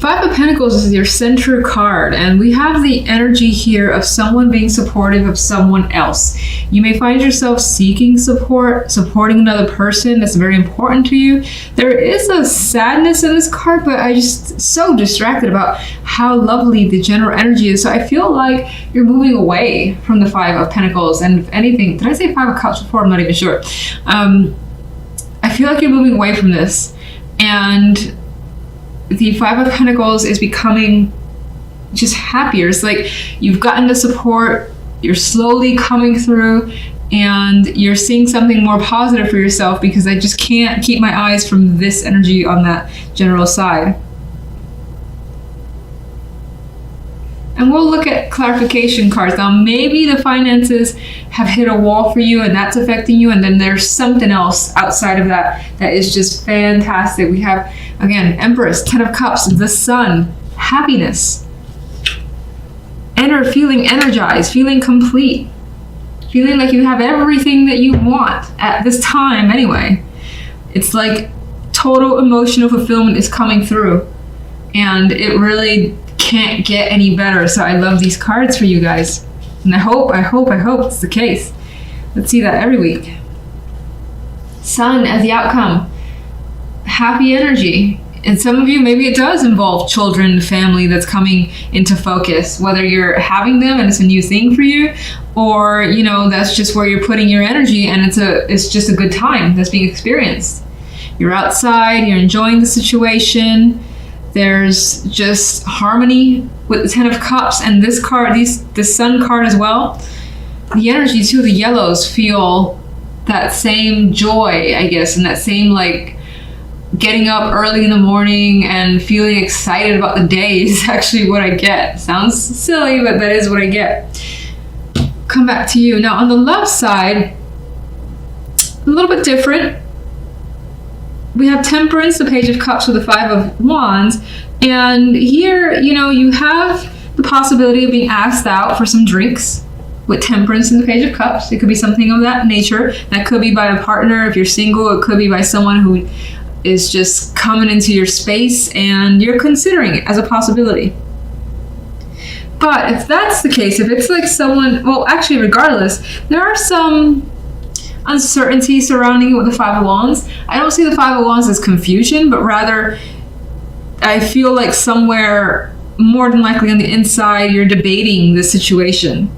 Five of Pentacles is your center card, and we have the energy here of someone being supportive of someone else. You may find yourself seeking support, supporting another person that's very important to you. There is a sadness in this card, but I just so distracted about how lovely the general energy is. So I feel like you're moving away from the Five of Pentacles, and if anything, did I say Five of Cups before? I'm not even sure. I feel like you're moving away from this, and the Five of Pentacles is becoming just happier. It's like you've gotten the support, you're slowly coming through, and you're seeing something more positive for yourself, because I just can't keep my eyes from this energy on that general side. And we'll look at clarification cards. Now, maybe the finances have hit a wall for you and that's affecting you, and then there's something else outside of that that is just fantastic. We have, again, Empress, Ten of Cups, the Sun, happiness. Feeling energized, feeling complete, feeling like you have everything that you want at this time anyway. It's like total emotional fulfillment is coming through, and it really can't get any better. So I love these cards for you guys, and I hope it's the case. Let's see that every week. Sun as the outcome, happy energy. And some of you, maybe it does involve children, family that's coming into focus, whether you're having them and it's a new thing for you, or you know, that's just where you're putting your energy and it's just a good time that's being experienced. You're outside, you're enjoying the situation. There's just harmony with the Ten of Cups and this card, the Sun card as well. The energy too, the yellows feel that same joy, I guess, and that same like getting up early in the morning and feeling excited about the day is actually what I get. Sounds silly, but that is what I get. Come back to you. Now on the left side, a little bit different. We have Temperance, the Page of Cups with the Five of Wands. And here, you know, you have the possibility of being asked out for some drinks with Temperance and the Page of Cups. It could be something of that nature. That could be by a partner if you're single. It could be by someone who is just coming into your space and you're considering it as a possibility. But if that's the case, if it's like someone, well, actually, regardless, there are some uncertainty surrounding it with the Five of Wands. I don't see the Five of Wands as confusion, but rather I feel like somewhere more than likely on the inside you're debating the situation.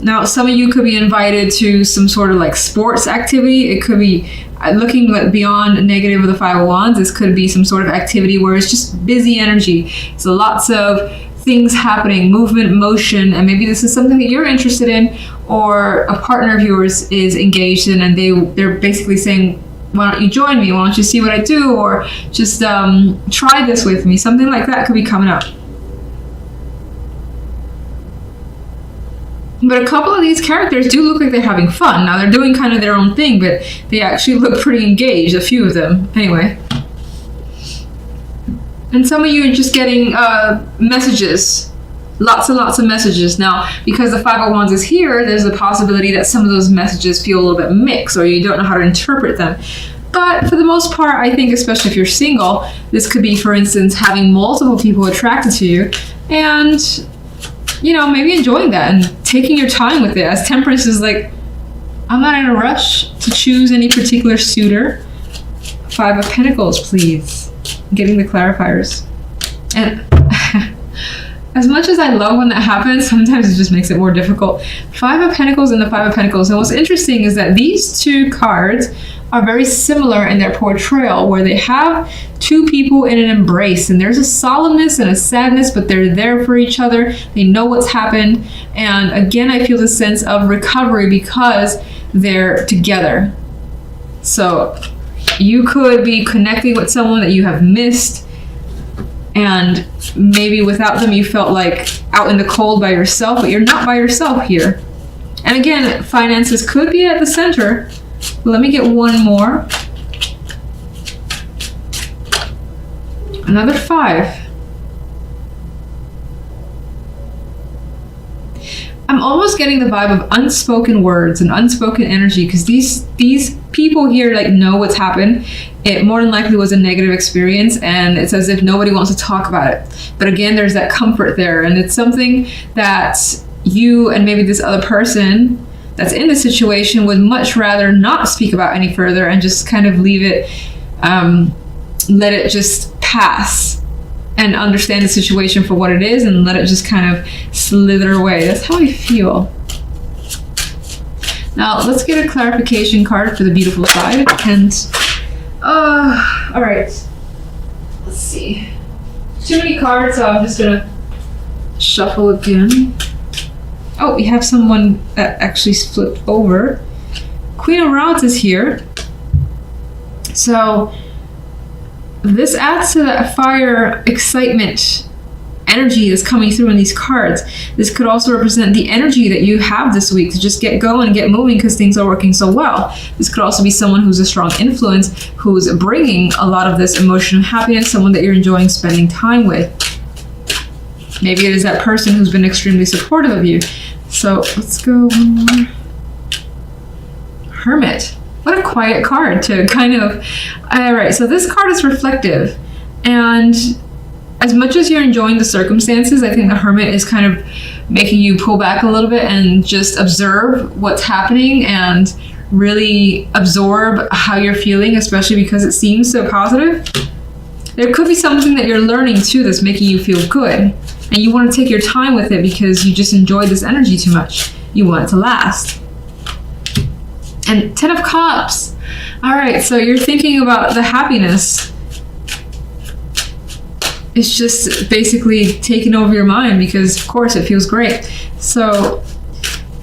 Now, some of you could be invited to some sort of like sports activity. It could be looking beyond negative of the Five of Wands. This could be some sort of activity where it's just busy energy. So lots of things happening, movement, motion, and maybe this is something that you're interested in, or a partner of yours is engaged in, and they're basically saying, why don't you join me? Why don't you see what I do? Or just try this with me. Something like that could be coming up. But a couple of these characters do look like they're having fun. Now they're doing kind of their own thing, but they actually look pretty engaged, a few of them. Anyway. And some of you are just getting messages. Lots and lots of messages. Now, because the Five of Wands is here, there's a possibility that some of those messages feel a little bit mixed, or you don't know how to interpret them. But for the most part, I think, especially if you're single, this could be, for instance, having multiple people attracted to you, and you know, maybe enjoying that and taking your time with it. As Temperance is like, I'm not in a rush to choose any particular suitor. Five of Pentacles, please. Getting the clarifiers. And as much as I love when that happens, sometimes it just makes it more difficult. Five of Pentacles and the Five of Pentacles. And what's interesting is that these two cards are very similar in their portrayal, where they have two people in an embrace, and there's a solemnness and a sadness, but they're there for each other. They know what's happened. And again, I feel the sense of recovery because they're together. So you could be connecting with someone that you have missed, and maybe without them you felt like out in the cold by yourself, but you're not by yourself here. And again, finances could be at the center. Let me get one more. Another five. I'm almost getting the vibe of unspoken words and unspoken energy, because these people here like know what's happened. It more than likely was a negative experience, and it's as if nobody wants to talk about it. But again, there's that comfort there, and it's something that you and maybe this other person that's in the situation would much rather not speak about any further and just kind of leave it, let it just pass and understand the situation for what it is and let it just kind of slither away. That's how I feel. Now let's get a clarification card for the beautiful side. And all right, let's see. Too many cards, so I'm just gonna shuffle again. Oh, we have someone that actually flipped over. Queen of Rods is here. So this adds to that fire, excitement, energy that's coming through in these cards. This could also represent the energy that you have this week to just get going and get moving because things are working so well. This could also be someone who's a strong influence, who's bringing a lot of this emotional happiness, someone that you're enjoying spending time with. Maybe it is that person who's been extremely supportive of you. So let's go one more. Hermit. What a quiet card to kind of... All right, so this card is reflective. And as much as you're enjoying the circumstances, I think the Hermit is kind of making you pull back a little bit and just observe what's happening and really absorb how you're feeling, especially because it seems so positive. There could be something that you're learning too that's making you feel good. And you want to take your time with it because you just enjoy this energy too much. You want it to last. And 10 of Cups. All right, so you're thinking about the happiness. It's just basically taking over your mind because, of course, it feels great. So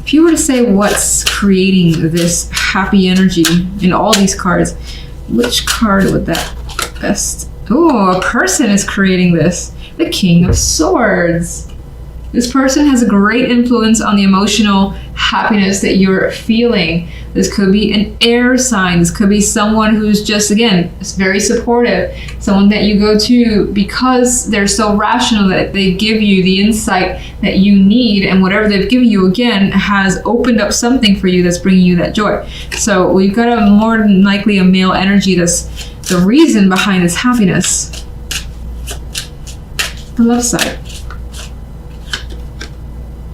if you were to say what's creating this happy energy in all these cards, which card would that best? Oh, a person is creating this. The King of Swords. This person has a great influence on the emotional happiness that you're feeling. This could be an air sign. This could be someone who's just, again, very supportive. Someone that you go to because they're so rational that they give you the insight that you need, and whatever they've given you, again, has opened up something for you that's bringing you that joy. So we've got a more than likely a male energy that's the reason behind this happiness. The love side.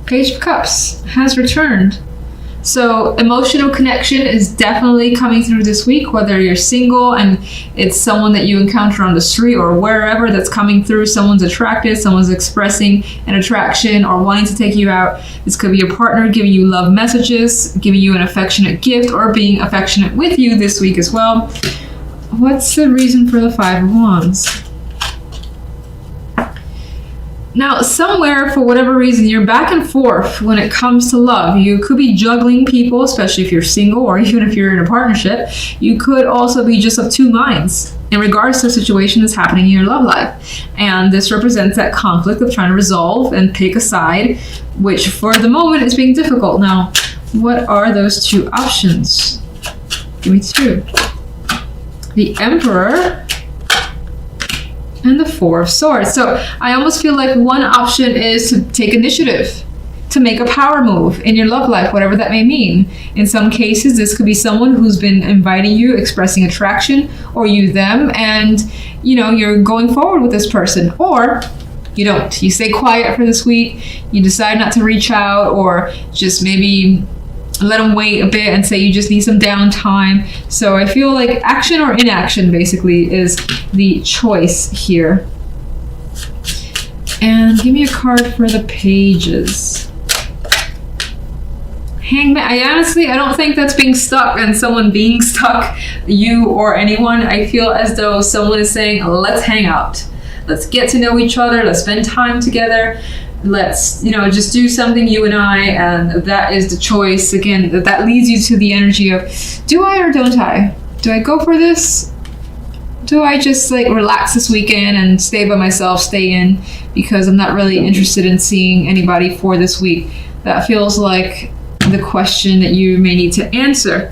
Page of Cups has returned. So emotional connection is definitely coming through this week, whether you're single and it's someone that you encounter on the street or wherever that's coming through. Someone's attracted, someone's expressing an attraction or wanting to take you out. This could be your partner giving you love messages, giving you an affectionate gift, or being affectionate with you this week as well. What's the reason for the 5 of Wands? Now, somewhere, for whatever reason, you're back and forth when it comes to love. You could be juggling people, especially if you're single or even if you're in a partnership. You could also be just of two minds in regards to a situation that's happening in your love life. And this represents that conflict of trying to resolve and pick a side, which for the moment is being difficult. Now, what are those two options? Give me two. The Emperor and the 4 of Swords. So I almost feel like one option is to take initiative, to make a power move in your love life, whatever that may mean. In some cases, this could be someone who's been inviting you, expressing attraction, or you them, and you're going forward with this person. Or you don't. You stay quiet for this week. You decide not to reach out, or just maybe let them wait a bit and say you just need some downtime. So I feel like action or inaction basically is the choice here. And give me a card for the Pages. Hangman. I don't think that's being stuck and someone being stuck, you or anyone. I feel as though someone is saying, let's hang out. Let's get to know each other. Let's spend time together. Let's, just do something, you and I, and that is the choice. Again, that leads you to the energy of, do I or don't I? Do I go for this? Do I just relax this weekend and stay by myself, stay in, because I'm not really interested in seeing anybody for this week? That feels like the question that you may need to answer.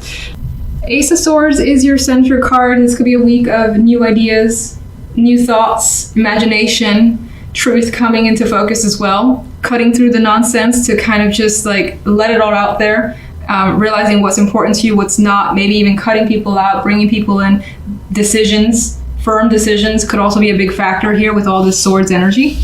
Ace of Swords is your center card. This could be a week of new ideas, new thoughts, imagination, truth coming into focus as well, cutting through the nonsense to kind of just like let it all out there, realizing what's important to you, what's not, maybe even cutting people out, bringing people in. Decisions, firm decisions could also be a big factor here with all this swords energy.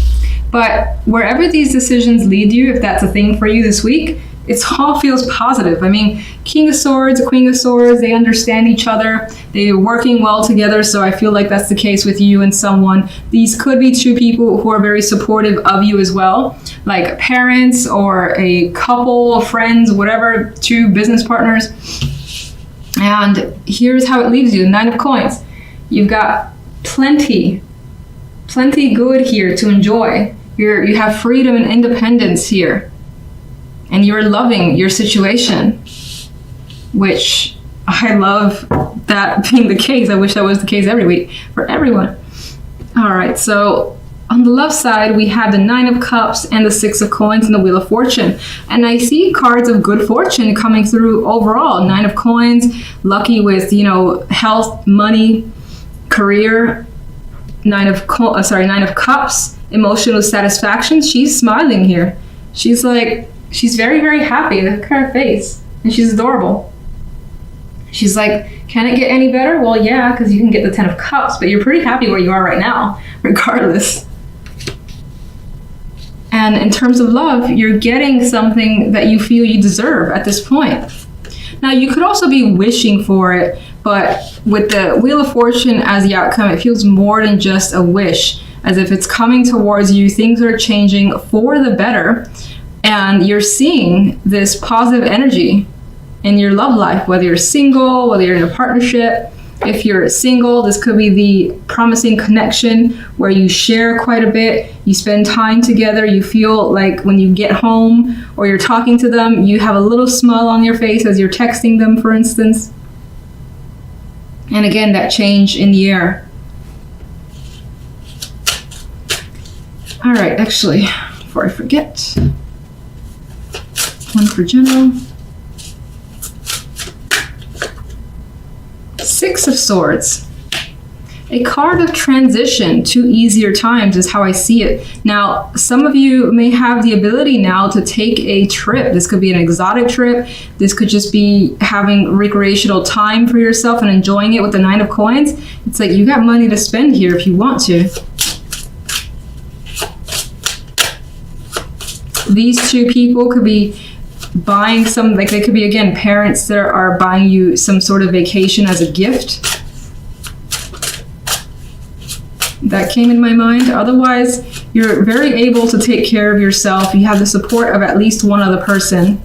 But wherever these decisions lead you, if that's a thing for you this week, it all feels positive. I mean, King of Swords, Queen of Swords, they understand each other. They're working well together. So I feel like that's the case with you and someone. These could be two people who are very supportive of you as well, like parents or a couple, friends, whatever, two business partners. And here's how it leaves you. 9 of Coins. You've got plenty good here to enjoy. You have freedom and independence here. And you're loving your situation, which I love that being the case. I wish that was the case every week for everyone. All right, so on the left side, we have the 9 of Cups and the 6 of Coins and the Wheel of Fortune. And I see cards of good fortune coming through overall. 9 of Coins, lucky with, health, money, career. 9 of Cups, emotional satisfaction. She's smiling here. She's very, very happy. Look at her face. And she's adorable. She's like, can it get any better? Well, yeah, because you can get the 10 of Cups, but you're pretty happy where you are right now, regardless. And in terms of love, you're getting something that you feel you deserve at this point. Now, you could also be wishing for it, but with the Wheel of Fortune as the outcome, it feels more than just a wish, as if it's coming towards you. Things are changing for the better. And you're seeing this positive energy in your love life, whether you're single, whether you're in a partnership. If you're single, this could be the promising connection where you share quite a bit, you spend time together, you feel like when you get home or you're talking to them, you have a little smile on your face as you're texting them, for instance. And again, that change in the air. All right, actually, before I forget, one for general. 6 of Swords. A card of transition to easier times is how I see it. Now, some of you may have the ability now to take a trip. This could be an exotic trip. This could just be having recreational time for yourself and enjoying it with the 9 of Coins. It's like you got money to spend here if you want to. These two people could be buying they could be, again, parents that are buying you some sort of vacation as a gift. That came in my mind. Otherwise, you're very able to take care of yourself. You have the support of at least one other person.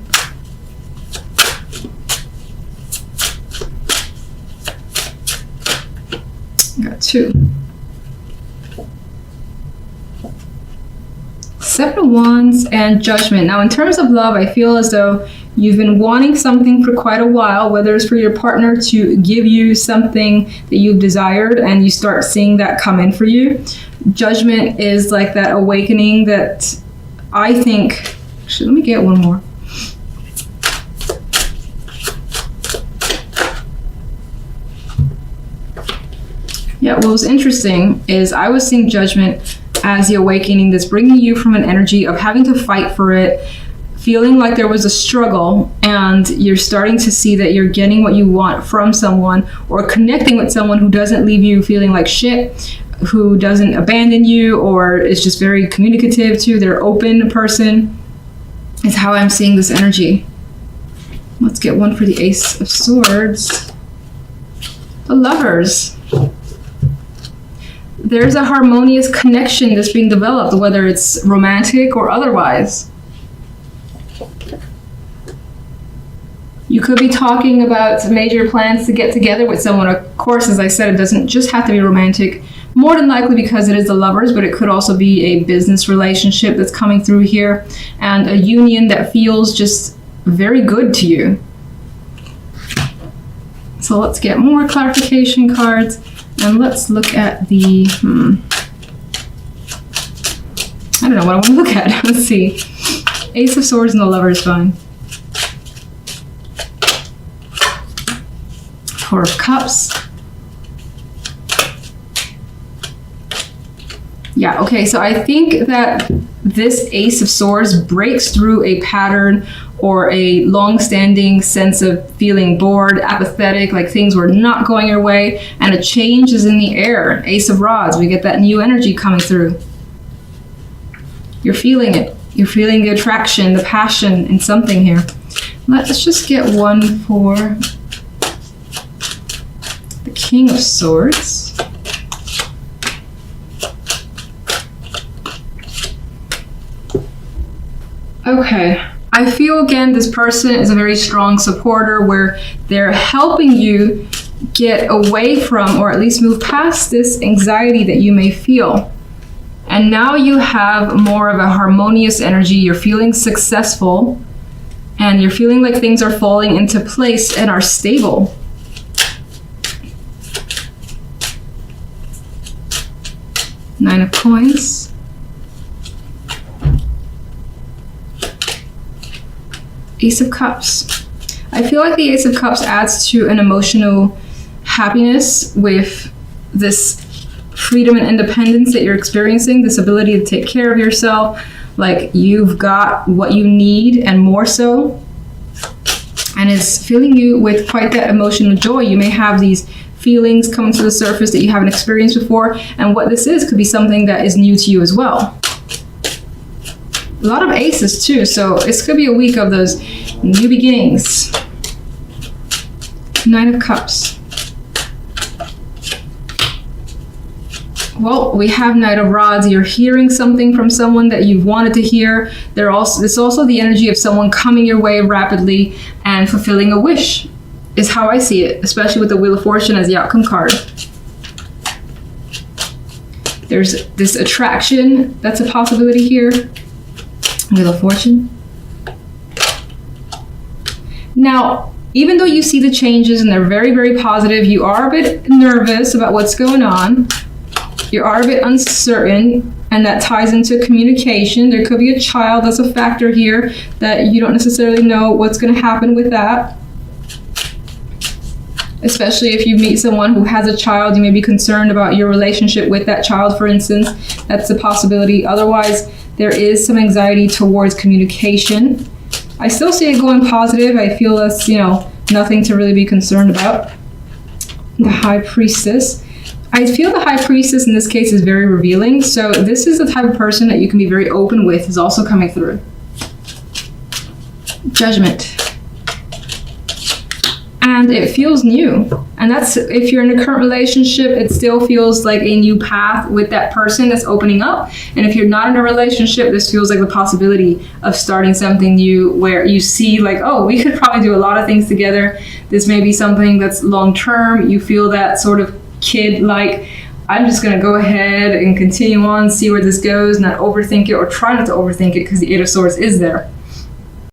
Got 2. 7 of Wands and Judgment. Now, in terms of love, I feel as though you've been wanting something for quite a while, whether it's for your partner to give you something that you've desired and you start seeing that come in for you. Judgment is like that awakening that I think... Actually, let me get one more. Yeah, what was interesting is I was seeing Judgment as the awakening that's bringing you from an energy of having to fight for it, feeling like there was a struggle, and you're starting to see that you're getting what you want from someone, or connecting with someone who doesn't leave you feeling like shit, who doesn't abandon you, or is just very communicative to their open person, is how I'm seeing this energy. Let's get one for the Ace of Swords. The Lovers. There's a harmonious connection that's being developed, whether it's romantic or otherwise. You could be talking about major plans to get together with someone. Of course, as I said, it doesn't just have to be romantic, more than likely because it is the Lovers, but it could also be a business relationship that's coming through here, and a union that feels just very good to you. So let's get more clarification cards. And let's look at the, I don't know what I want to look at. Let's see. Ace of Swords and the Lover's fine. 4 of Cups. Yeah, okay, so I think that this Ace of Swords breaks through a pattern or a long-standing sense of feeling bored, apathetic, like things were not going your way, and a change is in the air. Ace of Rods, we get that new energy coming through. You're feeling it. You're feeling the attraction, the passion in something here. Let's just get one for the King of Swords. Okay, I feel again this person is a very strong supporter where they're helping you get away from, or at least move past, this anxiety that you may feel. And now you have more of a harmonious energy. You're feeling successful and you're feeling like things are falling into place and are stable. Nine of Coins. Ace of Cups. I feel like the Ace of Cups adds to an emotional happiness with this freedom and independence that you're experiencing, this ability to take care of yourself, like you've got what you need and more so, and it's filling you with quite that emotional joy. You may have these feelings coming to the surface that you haven't experienced before, and what this is could be something that is new to you as well. A lot of aces too, so this could be a week of those new beginnings. Nine of Cups. Well, we have Knight of Rods. You're hearing something from someone that you've wanted to hear. It's also the energy of someone coming your way rapidly and fulfilling a wish, is how I see it, especially with the Wheel of Fortune as the outcome card. There's this attraction that's a possibility here. Wheel of Fortune. Now, even though you see the changes and they're very, very positive, you are a bit nervous about what's going on. You are a bit uncertain, and that ties into communication. There could be a child that's a factor here that you don't necessarily know what's going to happen with that. Especially if you meet someone who has a child, you may be concerned about your relationship with that child, for instance. That's a possibility. Otherwise, there is some anxiety towards communication. I still see it going positive. I feel that's, nothing to really be concerned about. The High Priestess. I feel the High Priestess in this case is very revealing. So this is the type of person that you can be very open with, is also coming through. Judgment. And it feels new. And that's, if you're in a current relationship, it still feels like a new path with that person that's opening up. And if you're not in a relationship, this feels like the possibility of starting something new where you see like, oh, we could probably do a lot of things together. This may be something that's long term. You feel that sort of kid like, I'm just going to go ahead and continue on, see where this goes, not overthink it, or try not to overthink it, because the Eight of Swords is there.